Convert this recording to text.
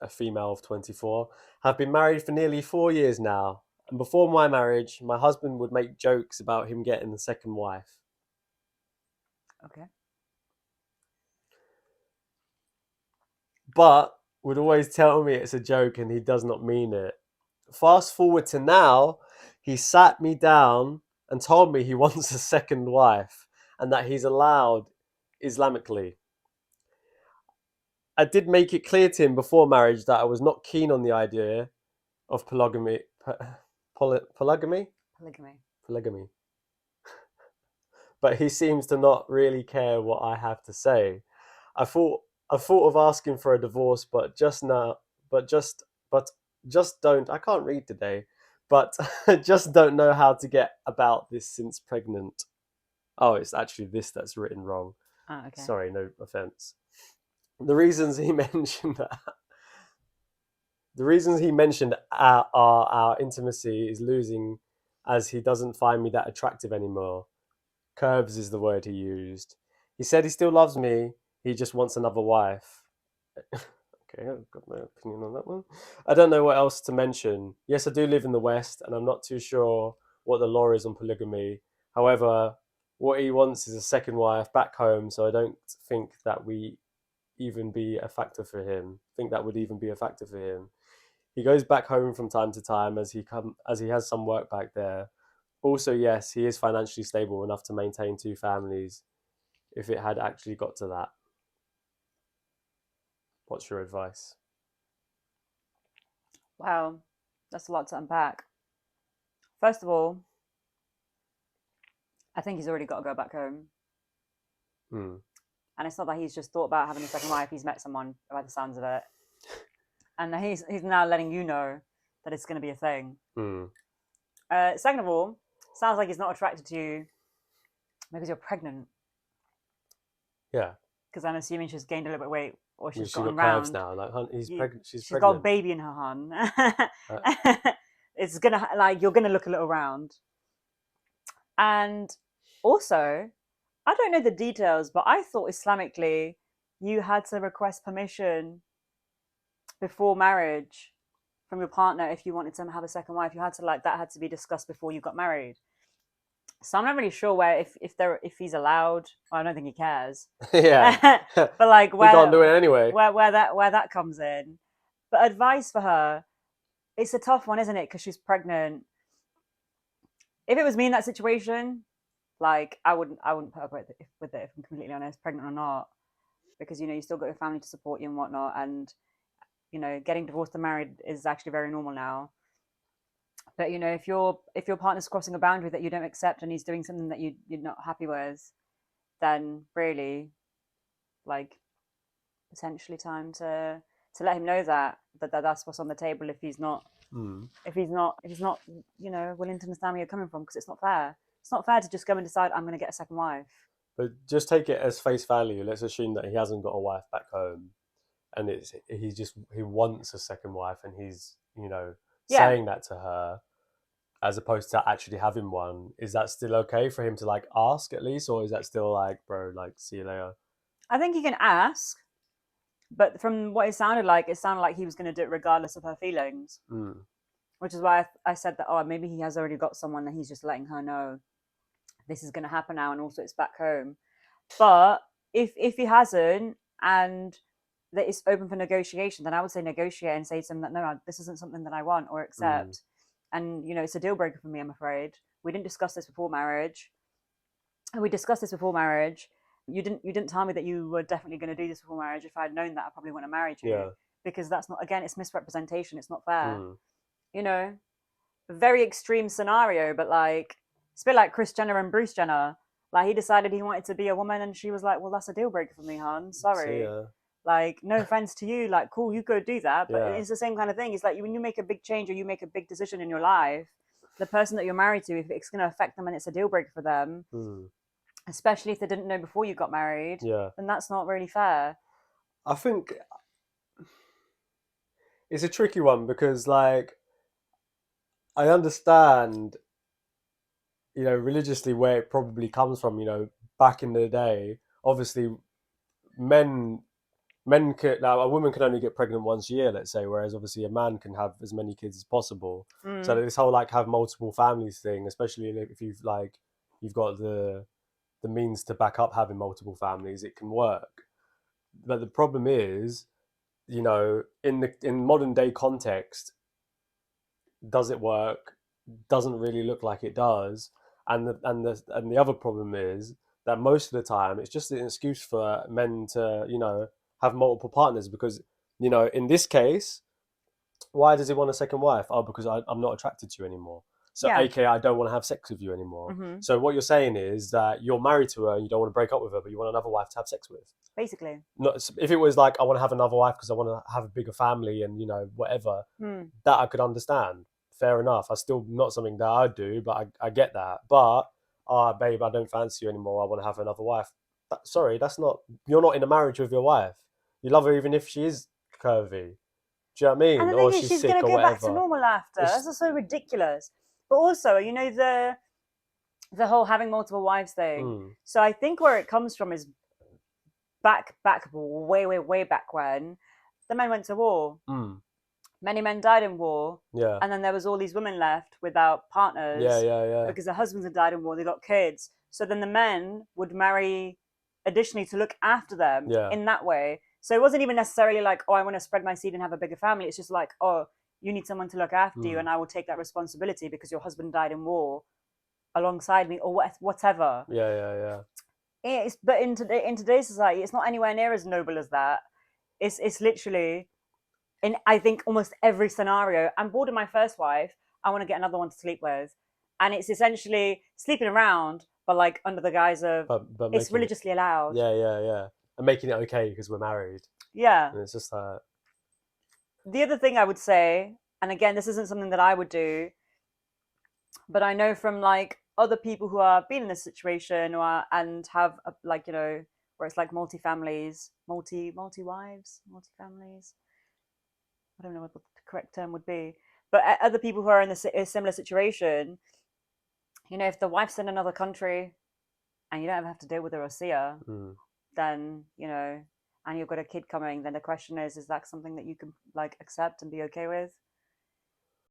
a female of 24, have been married for nearly 4 years now. And before my marriage, my husband would make jokes about him getting the second wife. Okay. But would always tell me it's a joke and he does not mean it. Fast forward to now, he sat me down and told me he wants a second wife and that he's allowed Islamically. I did make it clear to him before marriage that I was not keen on the idea of polygamy. Polygamy? Polygamy. Polygamy. But he seems to not really care what I have to say. I thought I thought of asking for a divorce, but just now, but just don't. I can't read today, but just don't know how to get about this since pregnant. Oh, it's actually this that's written wrong. Ah, okay. Sorry, no offense. The reasons he mentioned the reasons he mentioned are our intimacy is losing, as he doesn't find me that attractive anymore. Curves is the word he used. He said he still loves me. He just wants another wife. Okay, I've got my opinion on that one. I don't know what else to mention. Yes, I do live in the West, and I'm not too sure what the law is on polygamy. However, what he wants is a second wife back home, so I don't think that we even be a factor for him. Think that would even be a factor for him. He goes back home from time to time as he has some work back there. Also, yes, he is financially stable enough to maintain two families if it had actually got to that. What's your advice? Wow, that's a lot to unpack. First of all, I think he's already got to go back home. Hmm. And it's not that he's just thought about having a second wife. He's met someone by the sounds of it, and he's now letting you know that it's going to be a thing. Hmm. Second of all, sounds like he's not attracted to you because you're pregnant. Yeah. Because I'm assuming she's gained a little bit of weight or I mean, she's she gotten got curves round. now. Like, hun, she's She's got a pregnant. baby in her, hun. Uh, It's gonna like you're gonna look a little round. And also, I don't know the details, but I thought Islamically you had to request permission before marriage from your partner if you wanted to have a second wife. You had to like that had to be discussed before you got married. So I'm not really sure where if he's allowed. Well, I don't think he cares. yeah. But like He can't do it anyway. where that comes in. But advice for her, it's a tough one, isn't it? Because she's pregnant. If it was me in that situation, like I wouldn't put up with it if I'm completely honest, pregnant or not, because you still got your family to support you and whatnot, and getting divorced and married is actually very normal now. But if your partner's crossing a boundary that you don't accept and he's doing something that you're not happy with, then really, like, potentially time to let him know that's what's on the table if he's not Hmm. willing to understand where you're coming from, because it's not fair. It's not fair to just go and decide I'm going to get a second wife. But just take it as face value. Let's assume that he hasn't got a wife back home, and he wants a second wife, and he's Yeah, saying that to her as opposed to actually having one. Is that still okay for him to like ask at least, or is that still like, bro, like, see you later? I think he can ask, but from what it sounded like he was going to do it regardless of her feelings, Mm. which is why I said that. Oh, maybe he has already got someone that he's just letting her know this is going to happen now, and also it's back home. But if he hasn't, and that it's open for negotiation, then I would say negotiate and say to him that no, this isn't something that I want or Mm. accept, and it's a deal breaker for me. I'm afraid we didn't discuss this before marriage. We discussed this before marriage. You didn't tell me that you were definitely going to do this before marriage. If I'd known that, I probably wouldn't have married you, Yeah. because that's not, again, it's misrepresentation. It's not fair. Mm. You know, a very extreme scenario, but like it's a bit like Chris Jenner and Bruce Jenner. Like he decided he wanted to be a woman, and she was like, "Well, that's a deal breaker for me, hon. See Sorry. ya. Like, no offense to you. Like, cool, you go do that." But Yeah. it's the same kind of thing. It's like when you make a big change or you make a big decision in your life, the person that you're married to, if it's going to affect them and it's a deal breaker for them, Mm. especially if they didn't know before you got married, Yeah. then that's not really fair. I think it's a tricky one because, like, I understand, religiously where it probably comes from. Back in the day, obviously, men men can now a woman can only get pregnant once a year, let's say, whereas obviously a man can have as many kids as possible. So Mm. this whole like have multiple families thing, especially if you've got the means to back up having multiple families, it can work. But the problem is, in modern day context, does it work? Doesn't really look like it does. And the other problem is that most of the time it's just an excuse for men to have multiple partners because in this case, why does he want a second wife? Oh, because I'm not attracted to you anymore. So, Yeah. aka, I don't want to have sex with you anymore. Hmm. So, what you're saying is that you're married to her and you don't want to break up with her, but you want another wife to have sex with. Basically. Not if it was like I want to have another wife because I want to have a bigger family and whatever, Mm. that I could understand. Fair enough. I still not something that I do, but I get that. But babe, I don't fancy you anymore. I want to have another wife. Sorry, that's not. You're not in a marriage with your wife. You love her even if she is curvy. Do you know what I And mean? the thing Or is, she's she's going sick to or go back to whatever. normal after. It's That's just so ridiculous. But also, the whole having multiple wives thing. mm, So I think where it comes from is back way back when the men went to war. mm, Many men died in war, yeah, and then there was all these women left without yeah, partners yeah, because their husbands had died in war. They got kids, so then the men would marry additionally to look after them yeah, in that way. So it wasn't even necessarily like, oh, I want to spread my seed and have a bigger family. It's just like, oh, you need someone to look after you, mm, and I will take that responsibility because your husband died in war alongside me, or whatever. yeah, yeah, But in today's society, it's not anywhere near as noble as that. It's literally in, I think, almost every scenario. I'm bored of my first wife. I want to get another one to sleep with, and it's essentially sleeping around, but like under the guise of but it's making it, religiously allowed. yeah, yeah, yeah, and making it okay because we're married, Yeah. and it's just like, The other thing I would say, and again, this isn't something that I would do, but I know from like other people who have been in this situation and have like where it's like multi families, multi wives, multi families. I don't know what the correct term would be, but other people who are in a similar situation, if the wife's in another country and you don't ever have to deal with her or see her, mm, then and you've got a kid coming, then the question is that something that you can like accept and be okay with?